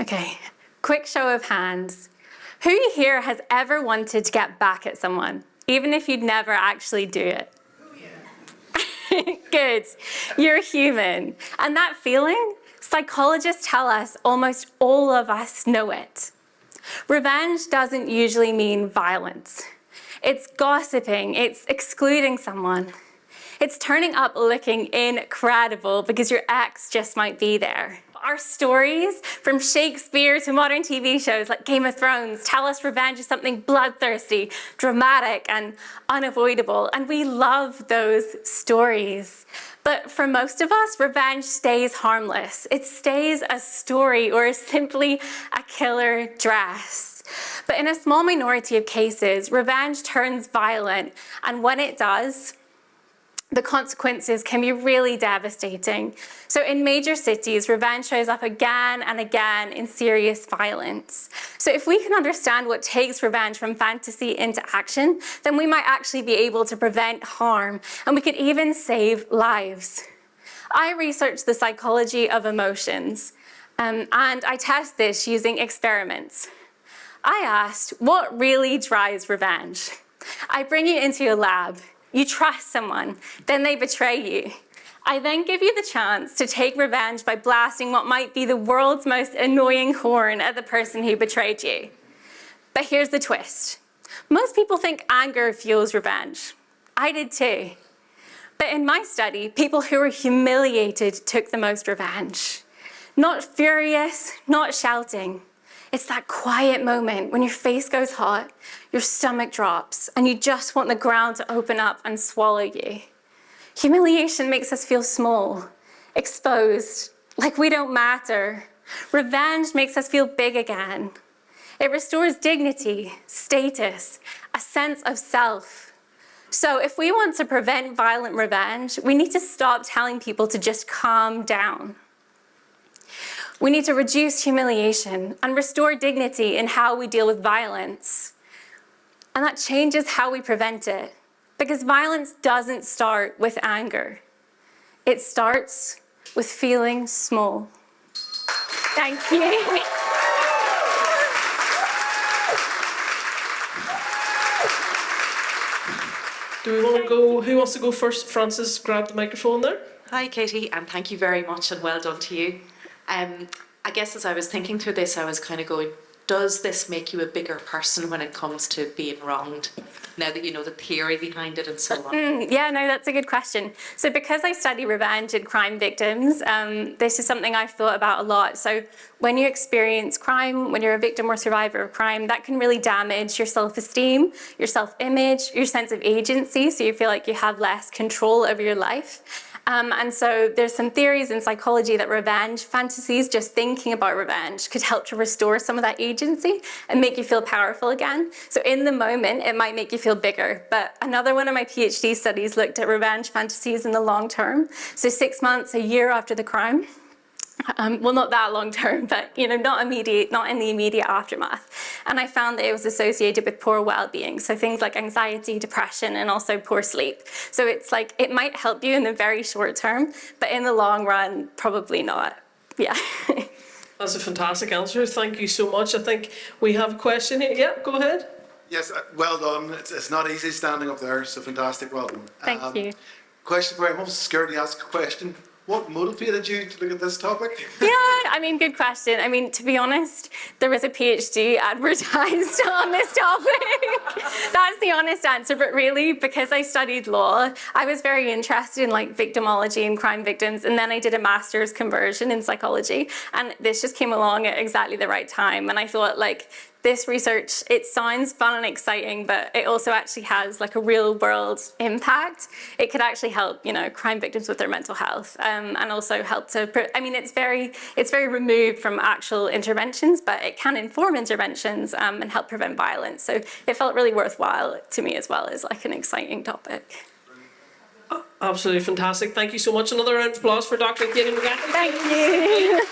Okay, quick show of hands. Who here has ever wanted to get back at someone, even if you'd never actually do it? Good. You're human. And that feeling, psychologists tell us almost all of us know it. Revenge doesn't usually mean violence. It's gossiping, it's excluding someone. It's turning up looking incredible because your ex just might be there. Our stories, from Shakespeare to modern TV shows like Game of Thrones, tell us revenge is something bloodthirsty, dramatic, and unavoidable. And we love those stories. But for most of us, revenge stays harmless. It stays a story or simply a killer dress. But in a small minority of cases, revenge turns violent. And when it does, the consequences can be really devastating. So in major cities, revenge shows up again and again in serious violence. So if we can understand what takes revenge from fantasy into action, then we might actually be able to prevent harm, and we could even save lives. I researched the psychology of emotions, and I test this using experiments. I asked, what really drives revenge? I bring you into a lab. You trust someone, then they betray you. I then give you the chance to take revenge by blasting what might be the world's most annoying horn at the person who betrayed you. But here's the twist. Most people think anger fuels revenge. I did too. But in my study, people who were humiliated took the most revenge. Not furious, not shouting. It's that quiet moment when your face goes hot, your stomach drops, and you just want the ground to open up and swallow you. Humiliation makes us feel small, exposed, like we don't matter. Revenge makes us feel big again. It restores dignity, status, a sense of self. So if we want to prevent violent revenge, we need to stop telling people to just calm down. We need to reduce humiliation and restore dignity in how we deal with violence. And that changes how we prevent it, because violence doesn't start with anger. It starts with feeling small. Thank you. Do we want to go, who wants to go first? Francis, grab the microphone there. Hi, Katie, and thank you very much, and well done to you. I guess as I was thinking through this, I was kind of going, does this make you a bigger person when it comes to being wronged, now that you know the theory behind it and so on? Yeah, no, that's a good question. So because I study revenge and crime victims, this is something I've thought about a lot. So when you experience crime, when you're a victim or survivor of crime, that can really damage your self-esteem, your self-image, your sense of agency, so you feel like you have less control over your life. And so there's some theories in psychology that revenge fantasies, just thinking about revenge, could help to restore some of that agency and make you feel powerful again. So in the moment, it might make you feel bigger. But another one of my PhD studies looked at revenge fantasies in the long term. So 6 months, a year after the crime. Well, not that long term, but not in the immediate aftermath. And I found that it was associated with poor well-being, so things like anxiety, depression, and also poor sleep. So it's like it might help you in the very short term, but in the long run, probably not. Yeah. That's a fantastic answer. Thank you so much. I think we have a question here. Yeah, go ahead. Yes, well done. It's not easy standing up there, so fantastic. Well done. Thank you. Question for you. I'm almost scared to ask a question. What motivated you to look at this topic? Yeah, I mean, good question. I mean, to be honest, there was a PhD advertised on this topic. That's the honest answer. But really, because I studied law, I was very interested in victimology and crime victims. And then I did a master's conversion in psychology. And this just came along at exactly the right time. And I thought, this research, it sounds fun and exciting, but it also actually has a real world impact. It could actually help, crime victims with their mental health, and also help to, it's very removed from actual interventions, but it can inform interventions and help prevent violence. So it felt really worthwhile to me as well as an exciting topic. Absolutely fantastic. Thank you so much. Another round of applause for Dr. Katie McGaughey. Thank you.